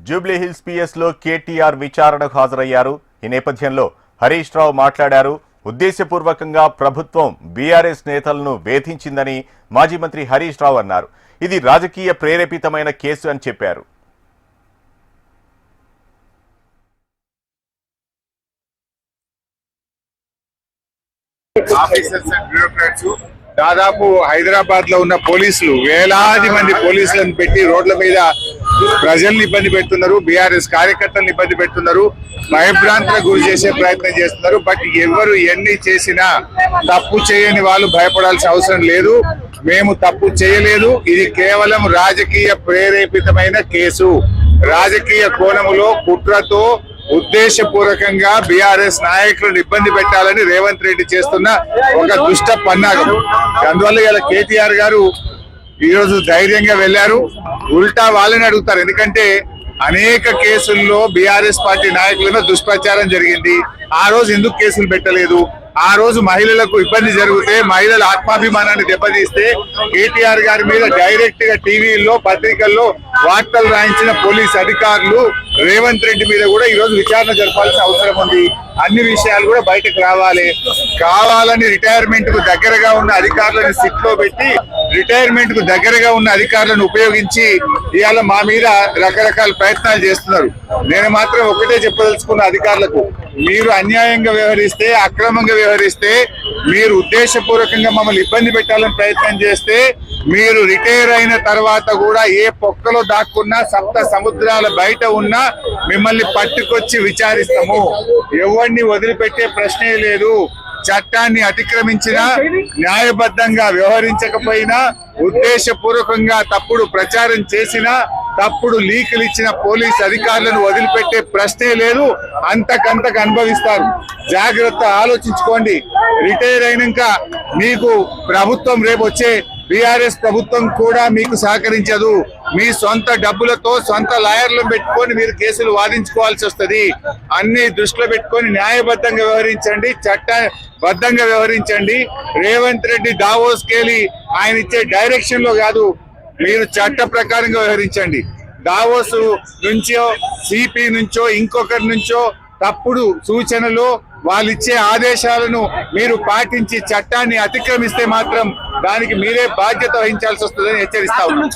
Jubilee hills PS లో కేటీఆర్ విచారణకు హాజరయ్యారు. ఈ నేపథ్యంలో హరీష్ రావు మాట్లాడారు. ఉద్దేశపూర్వకంగా ప్రభుత్వం బీఆర్ఎస్ నేతలను వేధించిందని మాజీ మంత్రి హరీష్ రావు అన్నారు. ఇది రాజకీయ ప్రేరేపితమైన కేసు అని చెప్పారు. దాదాపు హైదరాబాద్ లో ఉన్న పోలీసులు వేలాది మంది పోలీసులను పెట్టి రోడ్ల మీద ప్రజల్ని ఇబ్బంది పెడుతున్నారు, బీఆర్ఎస్ కార్యకర్తలను ఇబ్బంది పెడుతున్నారు, భయభ్రాంతులకు గురి చేసే ప్రయత్నం చేస్తున్నారు. బట్ ఎవరు ఎన్ని చేసినా తప్పు చేయని వాళ్ళు భయపడాల్సిన అవసరం లేదు. మేము తప్పు చేయలేదు. ఇది కేవలం రాజకీయ ప్రేరేపితమైన కేసు. రాజకీయ కోణములో కుట్రతో ఉద్దేశపూర్వకంగా బీఆర్ఎస్ నాయకులను ఇబ్బంది పెట్టాలని రేవంత్ రెడ్డి చేస్తున్న ఒక దుష్ట పన్నాగం. అందువల్ల ఇలా కేటీఆర్ గారు ఈరోజు ధైర్యంగా వెళ్లారు. ఉల్టా వాళ్ళని అడుగుతారు. ఎందుకంటే అనేక కేసుల్లో బీఆర్ఎస్ పార్టీ నాయకుల దుష్ప్రచారం జరిగింది. ఆ రోజు ఎందుకు కేసులు పెట్టలేదు? ఆ రోజు మహిళలకు ఇబ్బంది జరిగితే, మహిళల ఆత్మాభిమానాన్ని దెబ్బతీస్తే కేటీఆర్ గారి మీద డైరెక్ట్ గా టీవీల్లో పత్రికల్లో వార్తలు రాయించిన పోలీస్ అధికారులు రేవంత్ రెడ్డి మీద కూడా ఈ రోజు విచారణ జరపాల్సిన అవసరం ఉంది. అన్ని విషయాలు కూడా బయటకు రావాలి. కావాలని రిటైర్మెంట్ కు దగ్గరగా ఉన్న అధికారులను సిట్ లో పెట్టి రిటైర్మెంట్ కు దగ్గరగా ఉన్న అధికారులను ఉపయోగించి ఇవాళ మా మీద రకరకాల ప్రయత్నాలు చేస్తున్నారు. నేను మాత్రం ఒకటే చెప్పదలుచుకున్న అధికారులకు, మీరు అన్యాయంగా వ్యవహరిస్తే, అక్రమంగా వ్యవహరిస్తే, మీరు ఉద్దేశపూర్వకంగా మమ్మల్ని ఇబ్బంది పెట్టాలని ప్రయత్నం చేస్తే, మీరు రిటైర్ అయిన తర్వాత కూడా ఏ పొక్కలో దాక్కున్నా, సప్త సముద్రాల బయట ఉన్నా మిమ్మల్ని పట్టుకొచ్చి విచారిస్తాము. ఎవరిని వదిలిపెట్టే ప్రశ్నే లేదు. చట్టాన్ని అతిక్రమించినా, న్యాయబద్ధంగా వ్యవహరించకపోయినా, ఉద్దేశపూర్వకంగా తప్పుడు ప్రచారం చేసినా, తప్పుడు లీకులు ఇచ్చిన పోలీస్ అధికారులను వదిలిపెట్టే ప్రశ్నే లేదు. అంతకంతకు అనుభవిస్తారు. జాగ్రత్త, ఆలోచించుకోండి. రిటైర్ అయినాక మీకు ప్రభుత్వం రేపు వచ్చే బీఆర్ఎస్ ప్రభుత్వం కూడా మీకు సహకరించదు. మీ సొంత డబ్బులతో సొంత లాయర్లను పెట్టుకొని మీరు కేసులు వాదించుకోవాల్సి వస్తుంది. అన్ని దృష్టిలో పెట్టుకొని న్యాయబద్ధంగా వ్యవహరించండి, చట్టబద్ధంగా వ్యవహరించండి. రేవంత్ రెడ్డి దావోస్ కేలి ఆయన ఇచ్చే డైరెక్షన్ లో కాదు, మీరు చట్ట ప్రకారంగా వ్యవహరించండి. దావోస్ నుంచో, సిపి నుంచో, ఇంకొకరి నుంచో తప్పుడు సూచనలు, వాళ్ళు ఇచ్చే ఆదేశాలను మీరు పాటించి చట్టాన్ని అతిక్రమిస్తే మాత్రం దానికి మీరే బాధ్యత వహించాల్సి వస్తుందని హెచ్చరిస్తా ఉన్నాం.